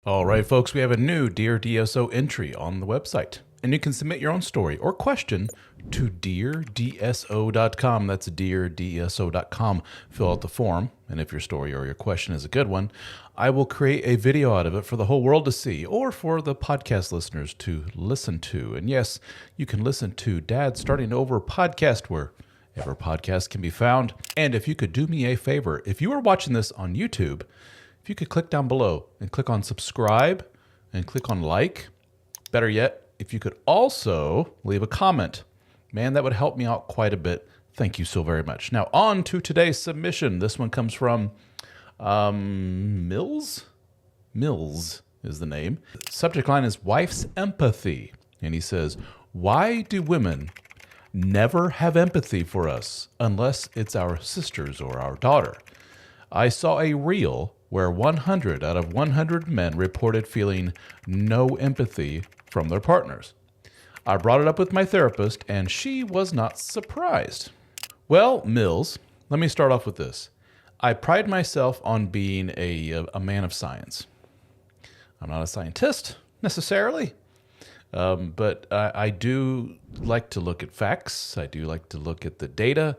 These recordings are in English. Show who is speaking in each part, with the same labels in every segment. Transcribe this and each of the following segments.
Speaker 1: All right, folks, we have a new Dear DSO entry on the website, and you can submit your own story or question to deardso.com. That's deardso.com. Fill out the form, and if your story or your question is a good one, I will create a video out of it for the whole world to see or for the podcast listeners to listen to. And yes, you can listen to Dad Starting Over podcast wherever podcasts can be found. And if you could do me a favor, if you are watching this on YouTube, if you could click down below and click on subscribe and click on like. Better yet, if you could also leave a comment. Man, that would help me out quite a bit. Thank you so very much. Now, on to today's submission. This one comes from Mills? Mills is the name. Subject line is Wife's Empathy. And he says, why do women never have empathy for us unless it's our sisters or our daughter? I saw a reel where 100 out of 100 men reported feeling no empathy from their partners. I brought it up with my therapist, and she was not surprised. Well, Mills, let me start off with this. I pride myself on being a man of science. I'm not a scientist, necessarily, but I do like to look at facts. I do like to look at the data.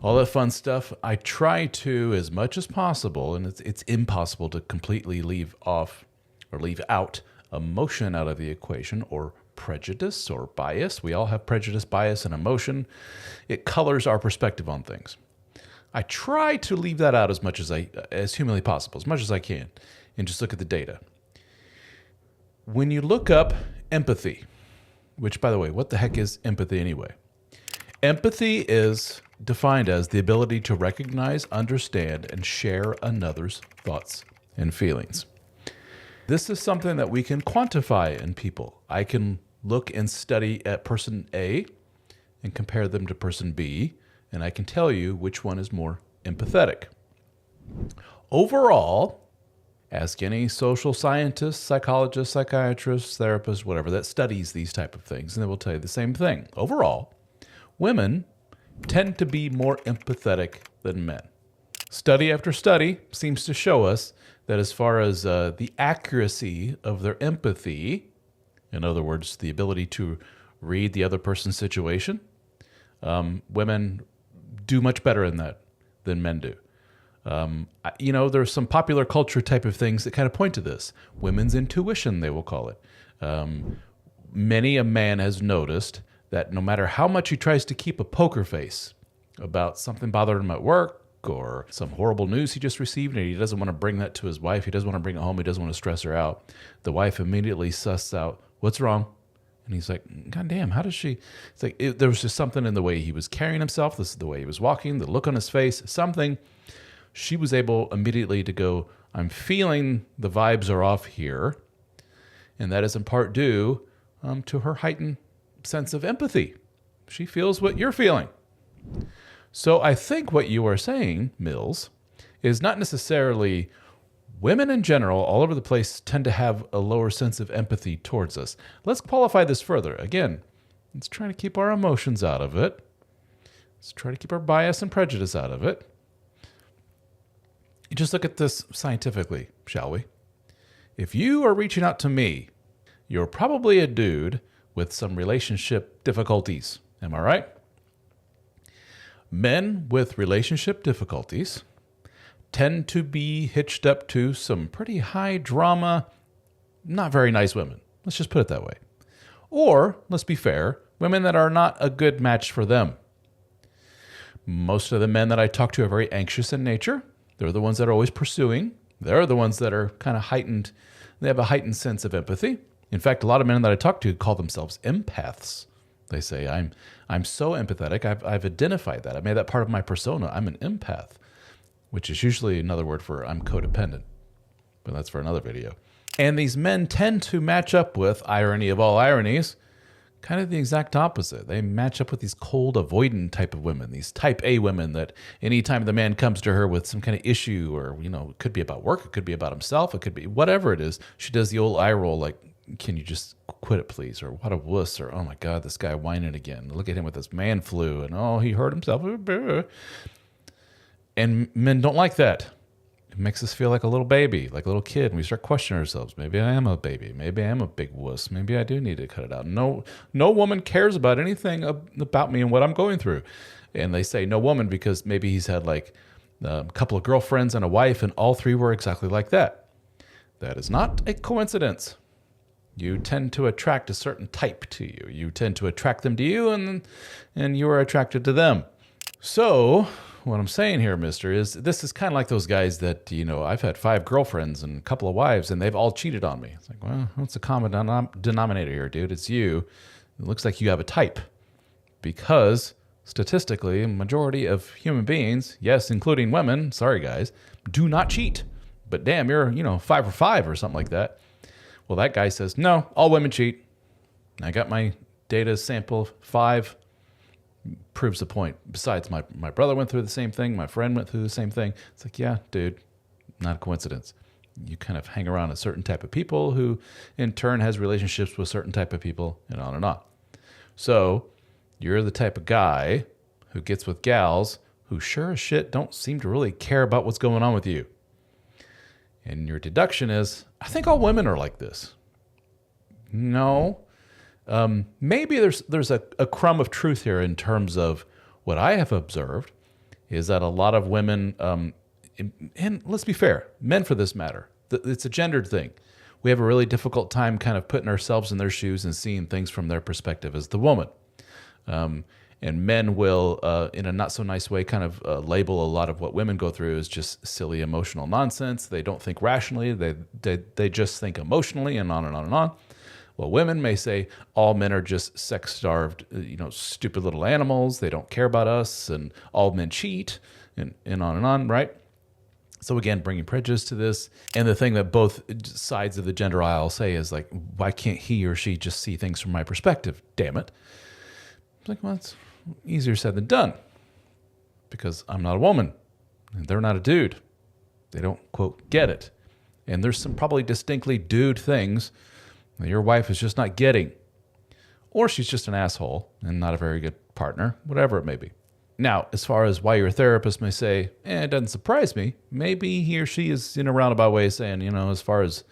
Speaker 1: All that fun stuff. I try to, as much as possible, and it's impossible to completely leave off or leave out emotion out of the equation, or prejudice or bias. We all have prejudice, bias, and emotion. It colors our perspective on things. I try to leave that out as much as humanly possible, as much as I can, and just look at the data. When you look up empathy, which, by the way, what the heck is empathy anyway? Empathy is defined as the ability to recognize, understand, and share another's thoughts and feelings. This is something that we can quantify in people. I can look and study at person A and compare them to person B, and I can tell you which one is more empathetic. Overall, ask any social scientist, psychologist, psychiatrist, therapist, whatever, that studies these type of things, and they will tell you the same thing. Overall, women tend to be more empathetic than men. Study after study seems to show us that as far as the accuracy of their empathy, in other words, the ability to read the other person's situation, women do much better in that than men do. There's some popular culture type of things that kind of point to this. Women's intuition, they will call it. Many a man has noticed that no matter how much he tries to keep a poker face about something bothering him at work or some horrible news he just received, and he doesn't want to bring that to his wife, he doesn't want to bring it home, he doesn't want to stress her out, the wife immediately susses out, what's wrong? And he's like, God damn, how does she? It's like there was just something in the way he was carrying himself, this is the way he was walking, the look on his face, something. She was able immediately to go, I'm feeling the vibes are off here, and that is in part due to her heightened sense of empathy. She feels what you're feeling. So I think what you are saying, Mills, is not necessarily women in general, all over the place, tend to have a lower sense of empathy towards us. Let's qualify this further. Again, let's try to keep our emotions out of it. Let's try to keep our bias and prejudice out of it. Just look at this scientifically, shall we? If you are reaching out to me, you're probably a dude with some relationship difficulties. Am I right? Men with relationship difficulties tend to be hitched up to some pretty high drama, not very nice women. Let's just put it that way. Or, let's be fair, women that are not a good match for them. Most of the men that I talk to are very anxious in nature. They're the ones that are always pursuing. They're the ones that are kind of heightened. They have a heightened sense of empathy. In fact, a lot of men that I talk to call themselves empaths. They say, I'm so empathetic. I've identified that. I made that part of my persona. I'm an empath, which is usually another word for I'm codependent. But that's for another video. And these men tend to match up with, irony of all ironies, kind of the exact opposite. They match up with these cold, avoidant type of women, these type A women that anytime the man comes to her with some kind of issue or, it could be about work, it could be about himself, it could be whatever it is, she does the old eye roll like, can you just quit it, please? Or what a wuss, or oh my God, this guy whining again. Look at him with this man flu, and oh, he hurt himself. And men don't like that. it makes us feel like a little baby, like a little kid, and we start questioning ourselves. Maybe I am a baby. Maybe I am a big wuss. Maybe I do need to cut it out. No woman cares about anything about me and what I'm going through. And they say no woman because maybe he's had like a couple of girlfriends and a wife, and all three were exactly like that. That is not a coincidence. You tend to attract a certain type to you. You tend to attract them to you, and you are attracted to them. So what I'm saying here, mister, is this is kind of like those guys that, I've had 5 girlfriends and a couple of wives, and they've all cheated on me. It's like, well, what's the common denominator here, dude? It's you. It looks like you have a type. Because statistically, a majority of human beings, yes, including women, sorry guys, do not cheat. But damn, you're, 5 for 5 or something like that. Well, that guy says, no, all women cheat. I got my data sample 5. Proves the point. Besides, my brother went through the same thing. My friend went through the same thing. It's like, yeah, dude, not a coincidence. You kind of hang around a certain type of people who, in turn, has relationships with certain type of people, and on and on. So you're the type of guy who gets with gals who sure as shit don't seem to really care about what's going on with you. And your deduction is, I think all women are like this. No. Maybe there's a crumb of truth here in terms of what I have observed is that a lot of women, and let's be fair, men for this matter, it's a gendered thing. We have a really difficult time kind of putting ourselves in their shoes and seeing things from their perspective as the woman. And men will, in a not so nice way, kind of label a lot of what women go through as just silly emotional nonsense. They don't think rationally. They just think emotionally, and on and on and on. Well, women may say all men are just sex-starved, stupid little animals. They don't care about us, and all men cheat, and on, right? So again, bringing prejudice to this. And the thing that both sides of the gender aisle say is like, why can't he or she just see things from my perspective? Damn it. It's like, well, it's easier said than done because I'm not a woman and they're not a dude. They don't, quote, get it. And there's some probably distinctly dude things that your wife is just not getting. Or she's just an asshole and not a very good partner, whatever it may be. Now, as far as why your therapist may say, it doesn't surprise me, maybe he or she is in a roundabout way saying, as far as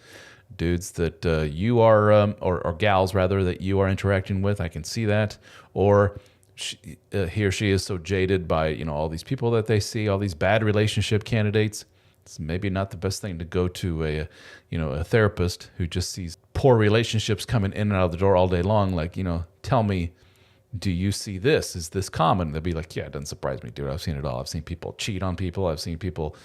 Speaker 1: dudes that you are, or gals rather, that you are interacting with, I can see that. Or he or she is so jaded by, all these people that they see, all these bad relationship candidates. It's maybe not the best thing to go to a therapist who just sees poor relationships coming in and out of the door all day long. Like, tell me, do you see this? Is this common? They'll be like, yeah, it doesn't surprise me, dude. I've seen it all. I've seen people cheat on people. I've seen people,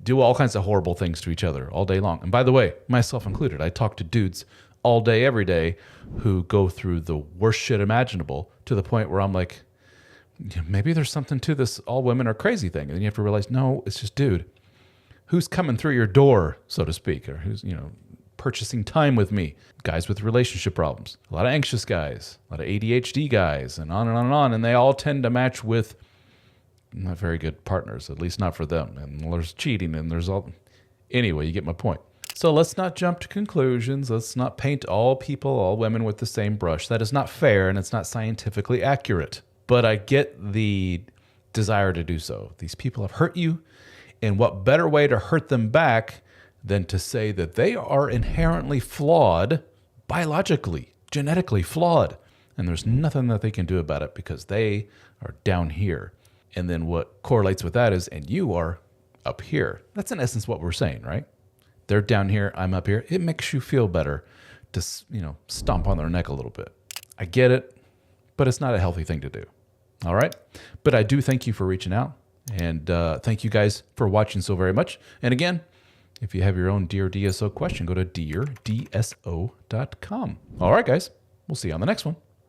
Speaker 1: do all kinds of horrible things to each other all day long. And by the way, myself included, I talk to dudes all day, every day, who go through the worst shit imaginable to the point where I'm like, maybe there's something to this all women are crazy thing. And then you have to realize, no, it's just, dude, who's coming through your door, so to speak, or who's, purchasing time with me? Guys with relationship problems, a lot of anxious guys, a lot of ADHD guys, and on and on and on. And they all tend to match with not very good partners, at least not for them. And there's cheating and there's all, anyway, you get my point. So let's not jump to conclusions. Let's not paint all people, all women with the same brush. That is not fair and it's not scientifically accurate. But I get the desire to do so. These people have hurt you, and what better way to hurt them back than to say that they are inherently flawed, biologically, genetically flawed, and there's nothing that they can do about it because they are down here. And then what correlates with that is, and you are up here. That's in essence what we're saying, right? They're down here, I'm up here. It makes you feel better to, stomp on their neck a little bit. I get it, but it's not a healthy thing to do. All right. But I do thank you for reaching out, and thank you guys for watching so very much. And again, if you have your own Dear DSO question, go to deardso.com. All right, guys. We'll see you on the next one.